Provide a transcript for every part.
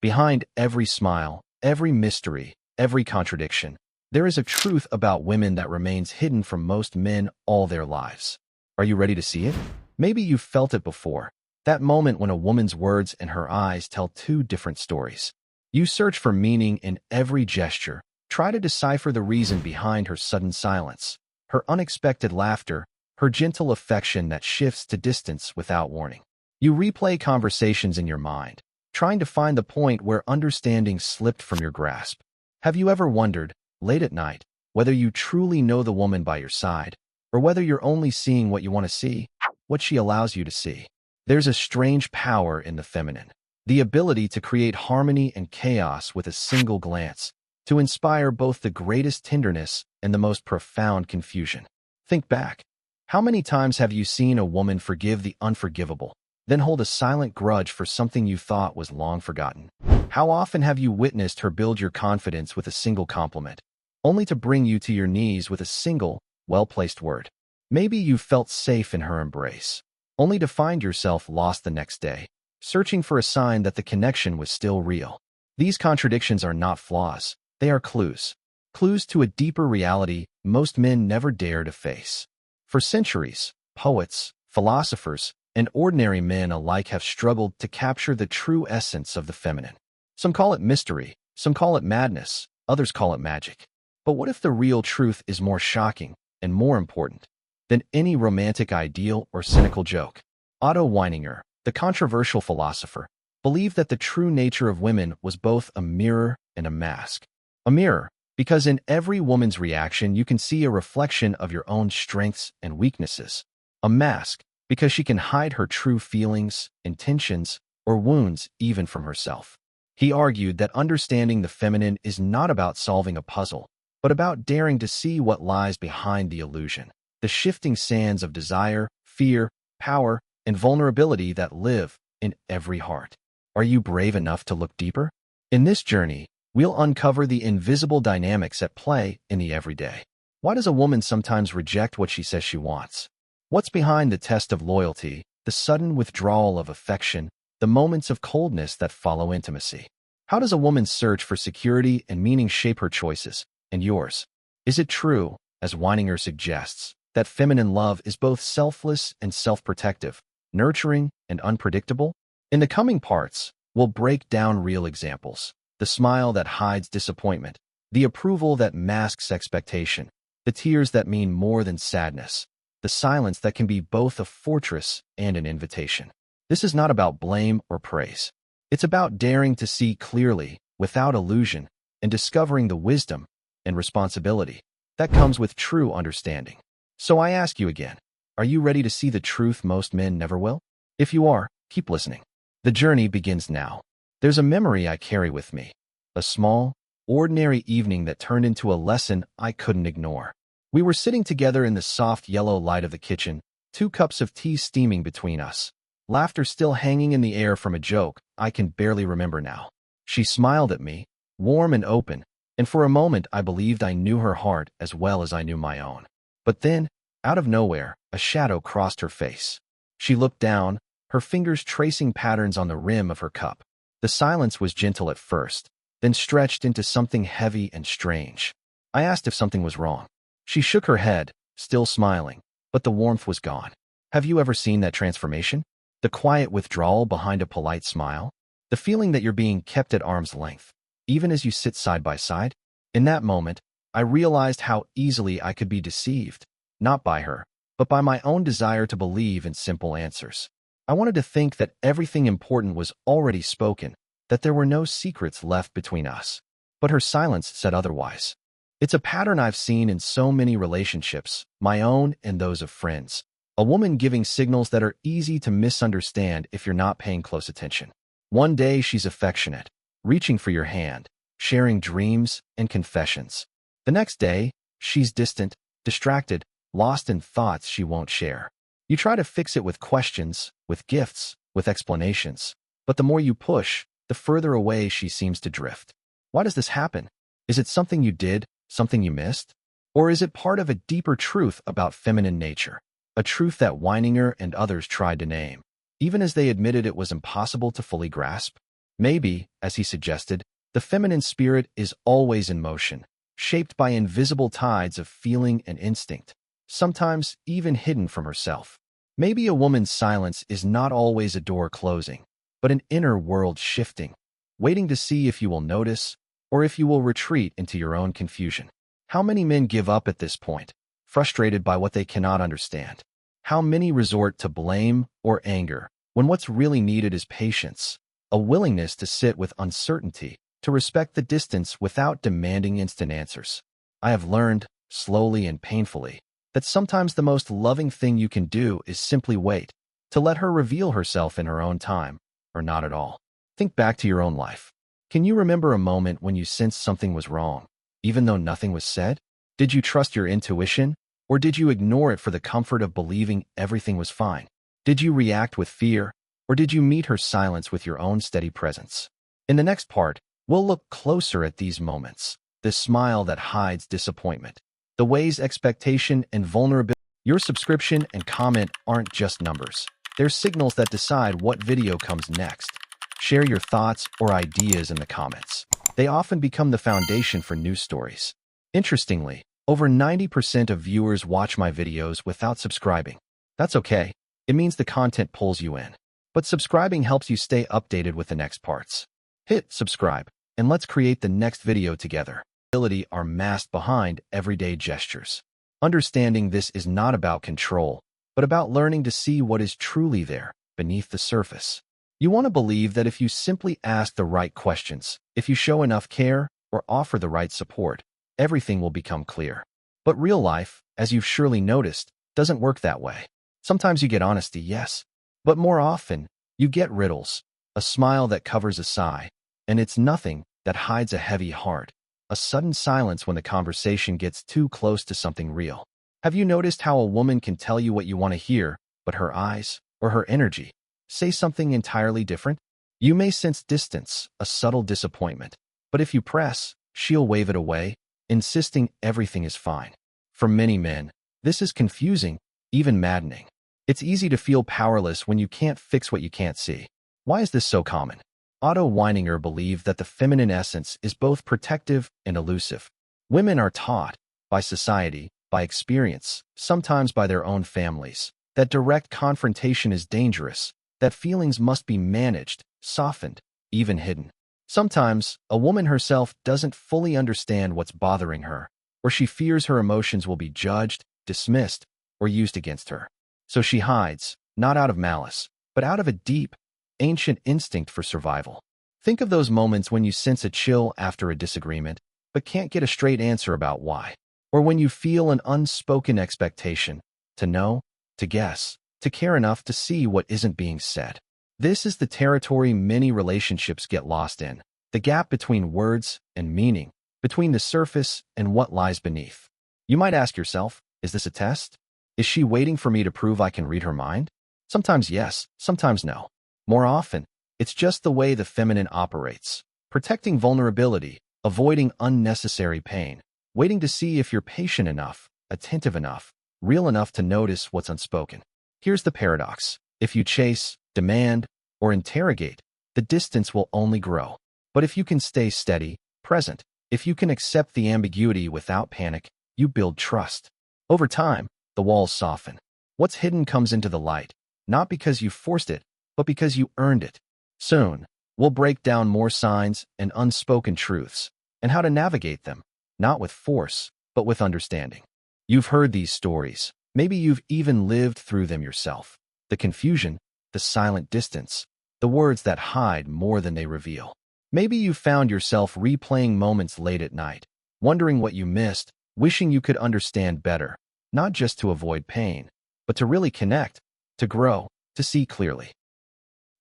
Behind every smile, every mystery, every contradiction, there is a truth about women that remains hidden from most men all their lives. Are you ready to see it? Maybe you've felt it before. That moment when a woman's words and her eyes tell two different stories. You search for meaning in every gesture, try to decipher the reason behind her sudden silence, her unexpected laughter, her gentle affection that shifts to distance without warning. You replay conversations in your mind, trying to find the point where understanding slipped from your grasp. Have you ever wondered, late at night, whether you truly know the woman by your side, or whether you're only seeing what you want to see, what she allows you to see? There's a strange power in the feminine, the ability to create harmony and chaos with a single glance, to inspire both the greatest tenderness and the most profound confusion. Think back. How many times have you seen a woman forgive the unforgivable, then hold a silent grudge for something you thought was long forgotten? How often have you witnessed her build your confidence with a single compliment, only to bring you to your knees with a single, well-placed word? Maybe you felt safe in her embrace, only to find yourself lost the next day, searching for a sign that the connection was still real. These contradictions are not flaws, they are clues. Clues to a deeper reality most men never dare to face. For centuries, poets, philosophers, and ordinary men alike have struggled to capture the true essence of the feminine. Some call it mystery, some call it madness, others call it magic. But what if the real truth is more shocking and more important than any romantic ideal or cynical joke? Otto Weininger, the controversial philosopher, believed that the true nature of women was both a mirror and a mask. A mirror, because in every woman's reaction you can see a reflection of your own strengths and weaknesses. A mask, because she can hide her true feelings, intentions, or wounds even from herself. He argued that understanding the feminine is not about solving a puzzle, but about daring to see what lies behind the illusion, the shifting sands of desire, fear, power, and vulnerability that live in every heart. Are you brave enough to look deeper? In this journey, we'll uncover the invisible dynamics at play in the everyday. Why does a woman sometimes reject what she says she wants? What's behind the test of loyalty, the sudden withdrawal of affection, the moments of coldness that follow intimacy? How does a woman's search for security and meaning shape her choices and yours? Is it true, as Weininger suggests, that feminine love is both selfless and self-protective, nurturing and unpredictable? In the coming parts, we'll break down real examples: the smile that hides disappointment, the approval that masks expectation, the tears that mean more than sadness, the silence that can be both a fortress and an invitation. This is not about blame or praise. It's about daring to see clearly, without illusion, and discovering the wisdom and responsibility that comes with true understanding. So I ask you again, are you ready to see the truth most men never will? If you are, keep listening. The journey begins now. There's a memory I carry with me, a small, ordinary evening that turned into a lesson I couldn't ignore. We were sitting together in the soft yellow light of the kitchen, 2 cups of tea steaming between us, laughter still hanging in the air from a joke I can barely remember now. She smiled at me, warm and open, and for a moment I believed I knew her heart as well as I knew my own. But then, out of nowhere, a shadow crossed her face. She looked down, her fingers tracing patterns on the rim of her cup. The silence was gentle at first, then stretched into something heavy and strange. I asked if something was wrong. She shook her head, still smiling, but the warmth was gone. Have you ever seen that transformation? The quiet withdrawal behind a polite smile? The feeling that you're being kept at arm's length, even as you sit side by side? In that moment, I realized how easily I could be deceived, not by her, but by my own desire to believe in simple answers. I wanted to think that everything important was already spoken, that there were no secrets left between us. But her silence said otherwise. It's a pattern I've seen in so many relationships, my own and those of friends. A woman giving signals that are easy to misunderstand if you're not paying close attention. One day she's affectionate, reaching for your hand, sharing dreams and confessions. The next day, she's distant, distracted, lost in thoughts she won't share. You try to fix it with questions, with gifts, with explanations. But the more you push, the further away she seems to drift. Why does this happen? Is it something you did? Something you missed? Or is it part of a deeper truth about feminine nature? A truth that Weininger and others tried to name, even as they admitted it was impossible to fully grasp? Maybe, as he suggested, the feminine spirit is always in motion, shaped by invisible tides of feeling and instinct, sometimes even hidden from herself. Maybe a woman's silence is not always a door closing, but an inner world shifting, waiting to see if you will notice or if you will retreat into your own confusion. How many men give up at this point, frustrated by what they cannot understand? How many resort to blame or anger when what's really needed is patience, a willingness to sit with uncertainty, to respect the distance without demanding instant answers? I have learned, slowly and painfully, that sometimes the most loving thing you can do is simply wait, to let her reveal herself in her own time, or not at all. Think back to your own life. Can you remember a moment when you sensed something was wrong, even though nothing was said? Did you trust your intuition, or did you ignore it for the comfort of believing everything was fine? Did you react with fear, or did you meet her silence with your own steady presence? In the next part, we'll look closer at these moments, the smile that hides disappointment, the ways expectation and vulnerability. Your subscription and comment aren't just numbers. They're signals that decide what video comes next. Share your thoughts or ideas in the comments. They often become the foundation for news stories. Interestingly, over 90% of viewers watch my videos without subscribing. That's okay. It means the content pulls you in. But subscribing helps you stay updated with the next parts. Hit subscribe, and let's create the next video together. Ability are masked behind everyday gestures. Understanding this is not about control, but about learning to see what is truly there, beneath the surface. You want to believe that if you simply ask the right questions, if you show enough care, or offer the right support, everything will become clear. But real life, as you've surely noticed, doesn't work that way. Sometimes you get honesty, yes, but more often, you get riddles, a smile that covers a sigh, and it's nothing that hides a heavy heart, a sudden silence when the conversation gets too close to something real. Have you noticed how a woman can tell you what you want to hear, but her eyes, or her energy, say something entirely different? You may sense distance, a subtle disappointment, but if you press, she'll wave it away, insisting everything is fine. For many men, this is confusing, even maddening. It's easy to feel powerless when you can't fix what you can't see. Why is this so common? Otto Weininger believed that the feminine essence is both protective and elusive. Women are taught, by society, by experience, sometimes by their own families, that direct confrontation is dangerous, that feelings must be managed, softened, even hidden. Sometimes, a woman herself doesn't fully understand what's bothering her, or she fears her emotions will be judged, dismissed, or used against her. So she hides, not out of malice, but out of a deep, ancient instinct for survival. Think of those moments when you sense a chill after a disagreement, but can't get a straight answer about why. Or when you feel an unspoken expectation, to know, to guess, to care enough to see what isn't being said. This is the territory many relationships get lost in, the gap between words and meaning, between the surface and what lies beneath. You might ask yourself, is this a test? Is she waiting for me to prove I can read her mind? Sometimes yes, sometimes no. More often, it's just the way the feminine operates, protecting vulnerability, avoiding unnecessary pain, waiting to see if you're patient enough, attentive enough, real enough to notice what's unspoken. Here's the paradox. If you chase, demand, or interrogate, the distance will only grow. But if you can stay steady, present, if you can accept the ambiguity without panic, you build trust. Over time, the walls soften. What's hidden comes into the light, not because you forced it, but because you earned it. Soon, we'll break down more signs and unspoken truths, and how to navigate them, not with force, but with understanding. You've heard these stories. Maybe you've even lived through them yourself. The confusion, the silent distance, the words that hide more than they reveal. Maybe you found yourself replaying moments late at night, wondering what you missed, wishing you could understand better, not just to avoid pain, but to really connect, to grow, to see clearly.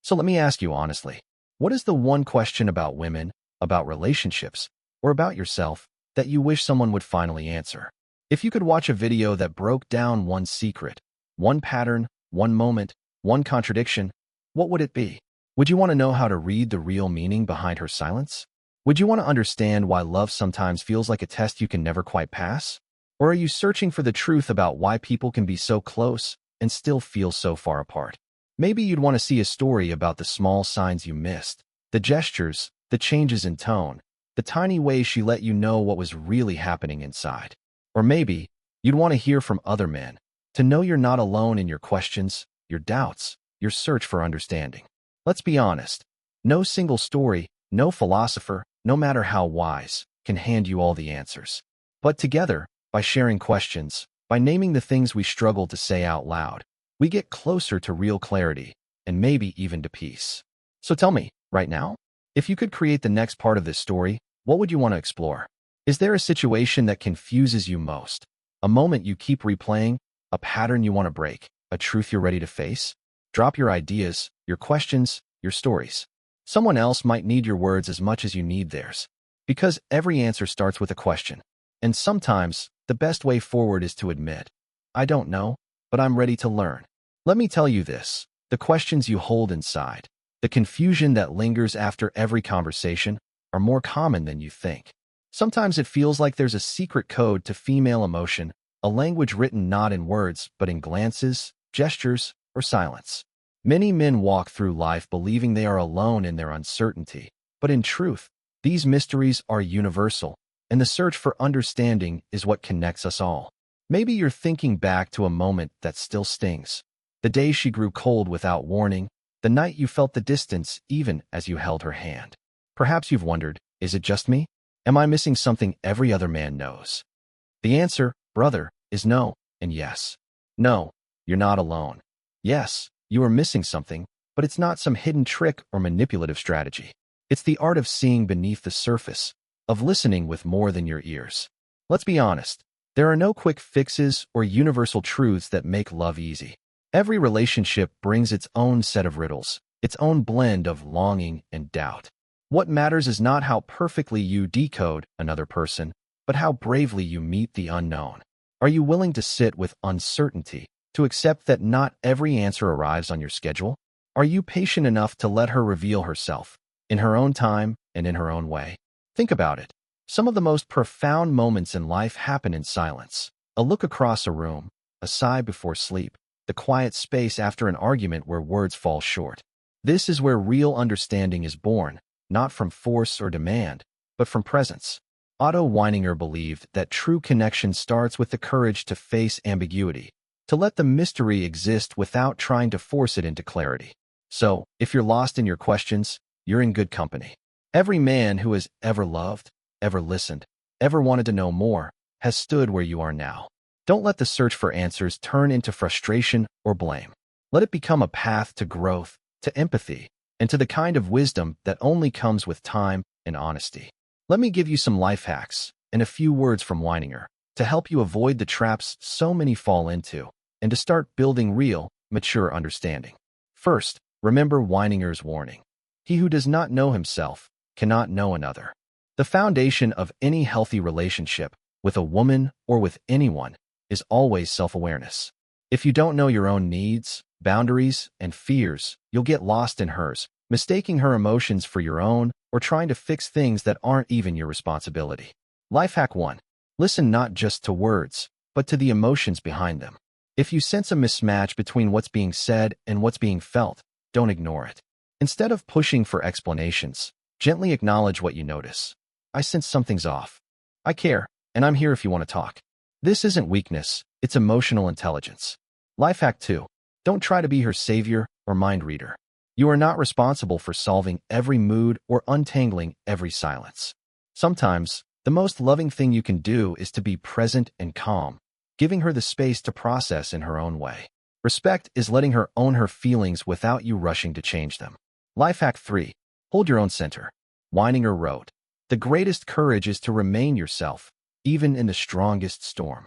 So let me ask you honestly, what is the one question about women, about relationships, or about yourself that you wish someone would finally answer? If you could watch a video that broke down one secret, one pattern, one moment, one contradiction, what would it be? Would you want to know how to read the real meaning behind her silence? Would you want to understand why love sometimes feels like a test you can never quite pass? Or are you searching for the truth about why people can be so close and still feel so far apart? Maybe you'd want to see a story about the small signs you missed, The gestures, the changes in tone, the tiny ways she let you know what was really happening inside. Or maybe you'd want to hear from other men, to know you're not alone in your questions, your doubts, your search for understanding. Let's be honest. No single story, no philosopher, no matter how wise, can hand you all the answers. But together, by sharing questions, by naming the things we struggle to say out loud, we get closer to real clarity, and maybe even to peace. So tell me, right now, if you could create the next part of this story, what would you want to explore? Is there a situation that confuses you most? A moment you keep replaying? A pattern you want to break? A truth you're ready to face? Drop your ideas, your questions, your stories. Someone else might need your words as much as you need theirs. Because every answer starts with a question. And sometimes, the best way forward is to admit, I don't know, but I'm ready to learn. Let me tell you this, the questions you hold inside, the confusion that lingers after every conversation, are more common than you think. Sometimes it feels like there's a secret code to female emotion, a language written not in words, but in glances, gestures, or silence. Many men walk through life believing they are alone in their uncertainty, but in truth, these mysteries are universal, and the search for understanding is what connects us all. Maybe you're thinking back to a moment that still stings. The day she grew cold without warning, the night you felt the distance even as you held her hand. Perhaps you've wondered, is it just me? Am I missing something every other man knows? The answer, brother, is no and yes. No, you're not alone. Yes, you are missing something, but it's not some hidden trick or manipulative strategy. It's the art of seeing beneath the surface, of listening with more than your ears. Let's be honest, there are no quick fixes or universal truths that make love easy. Every relationship brings its own set of riddles, its own blend of longing and doubt. What matters is not how perfectly you decode another person, but how bravely you meet the unknown. Are you willing to sit with uncertainty, to accept that not every answer arrives on your schedule? Are you patient enough to let her reveal herself, in her own time and in her own way? Think about it. Some of the most profound moments in life happen in silence. A look across a room, a sigh before sleep, the quiet space after an argument where words fall short. This is where real understanding is born, not from force or demand, but from presence. Otto Weininger believed that true connection starts with the courage to face ambiguity, to let the mystery exist without trying to force it into clarity. So, if you're lost in your questions, you're in good company. Every man who has ever loved, ever listened, ever wanted to know more, has stood where you are now. Don't let the search for answers turn into frustration or blame. Let it become a path to growth, to empathy, and to the kind of wisdom that only comes with time and honesty. Let me give you some life hacks and a few words from Weininger to help you avoid the traps so many fall into and to start building real, mature understanding. First, remember Weininger's warning. He who does not know himself cannot know another. The foundation of any healthy relationship, with a woman or with anyone, is always self-awareness. If you don't know your own needs, boundaries, and fears, you'll get lost in hers, mistaking her emotions for your own or trying to fix things that aren't even your responsibility. Life hack 1. Listen not just to words, but to the emotions behind them. If you sense a mismatch between what's being said and what's being felt, don't ignore it. Instead of pushing for explanations, gently acknowledge what you notice. I sense something's off. I care, and I'm here if you want to talk. This isn't weakness, it's emotional intelligence. Life hack 2. Don't try to be her savior or mind reader. You are not responsible for solving every mood or untangling every silence. Sometimes, the most loving thing you can do is to be present and calm, giving her the space to process in her own way. Respect is letting her own her feelings without you rushing to change them. Life hack 3. Hold your own center. Weininger wrote, "The greatest courage is to remain yourself, even in the strongest storm."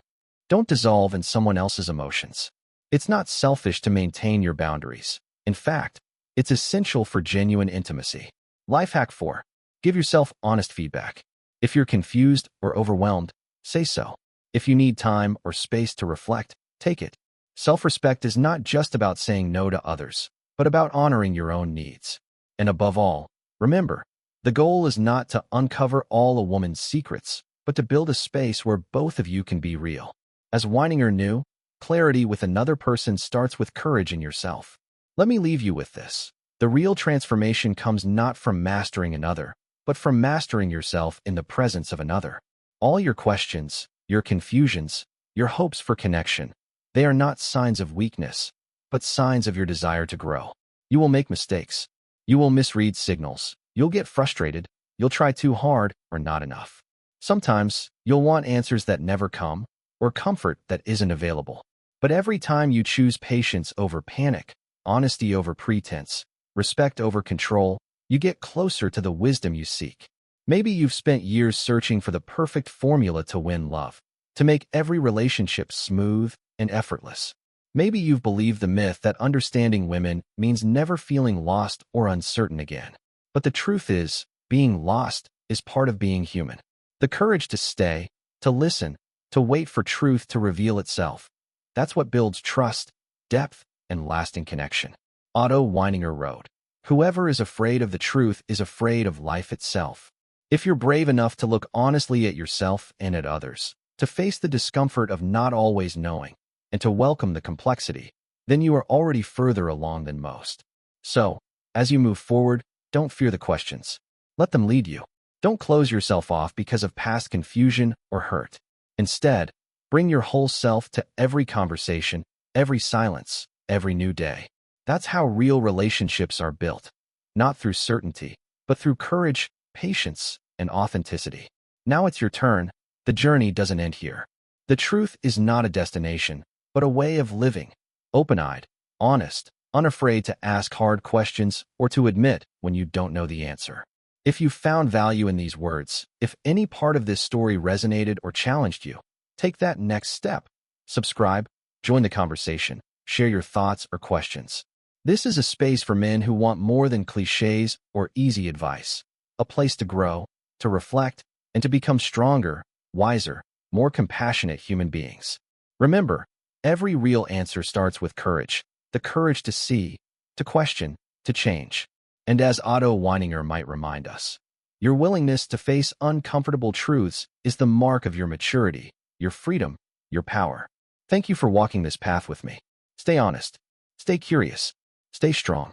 Don't dissolve in someone else's emotions. It's not selfish to maintain your boundaries. In fact, it's essential for genuine intimacy. Life hack 4. Give yourself honest feedback. If you're confused or overwhelmed, say so. If you need time or space to reflect, take it. Self-respect is not just about saying no to others, but about honoring your own needs. And above all, remember, the goal is not to uncover all a woman's secrets, but to build a space where both of you can be real. As Weininger knew, clarity with another person starts with courage in yourself. Let me leave you with this. The real transformation comes not from mastering another, but from mastering yourself in the presence of another. All your questions, your confusions, your hopes for connection, they are not signs of weakness, but signs of your desire to grow. You will make mistakes. You will misread signals. You'll get frustrated. You'll try too hard or not enough. Sometimes you'll want answers that never come or comfort that isn't available. But every time you choose patience over panic, honesty over pretense, respect over control, you get closer to the wisdom you seek. Maybe you've spent years searching for the perfect formula to win love, to make every relationship smooth and effortless. Maybe you've believed the myth that understanding women means never feeling lost or uncertain again. But the truth is, being lost is part of being human. The courage to stay, to listen, to wait for truth to reveal itself. That's what builds trust, depth, and lasting connection. Otto Weininger wrote, "Whoever is afraid of the truth is afraid of life itself." If you're brave enough to look honestly at yourself and at others, to face the discomfort of not always knowing, and to welcome the complexity, then you are already further along than most. So, as you move forward, don't fear the questions. Let them lead you. Don't close yourself off because of past confusion or hurt. Instead, bring your whole self to every conversation, every silence, every new day. That's how real relationships are built. Not through certainty, but through courage, patience, and authenticity. Now it's your turn. The journey doesn't end here. The truth is not a destination, but a way of living. Open-eyed, honest, unafraid to ask hard questions or to admit when you don't know the answer. If you found value in these words, if any part of this story resonated or challenged you, take that next step. Subscribe, join the conversation, share your thoughts or questions. This is a space for men who want more than cliches or easy advice. A place to grow, to reflect, and to become stronger, wiser, more compassionate human beings. Remember, every real answer starts with courage, the courage to see, to question, to change. And as Otto Weininger might remind us, your willingness to face uncomfortable truths is the mark of your maturity, your freedom, your power. Thank you for walking this path with me. Stay honest, stay curious, stay strong.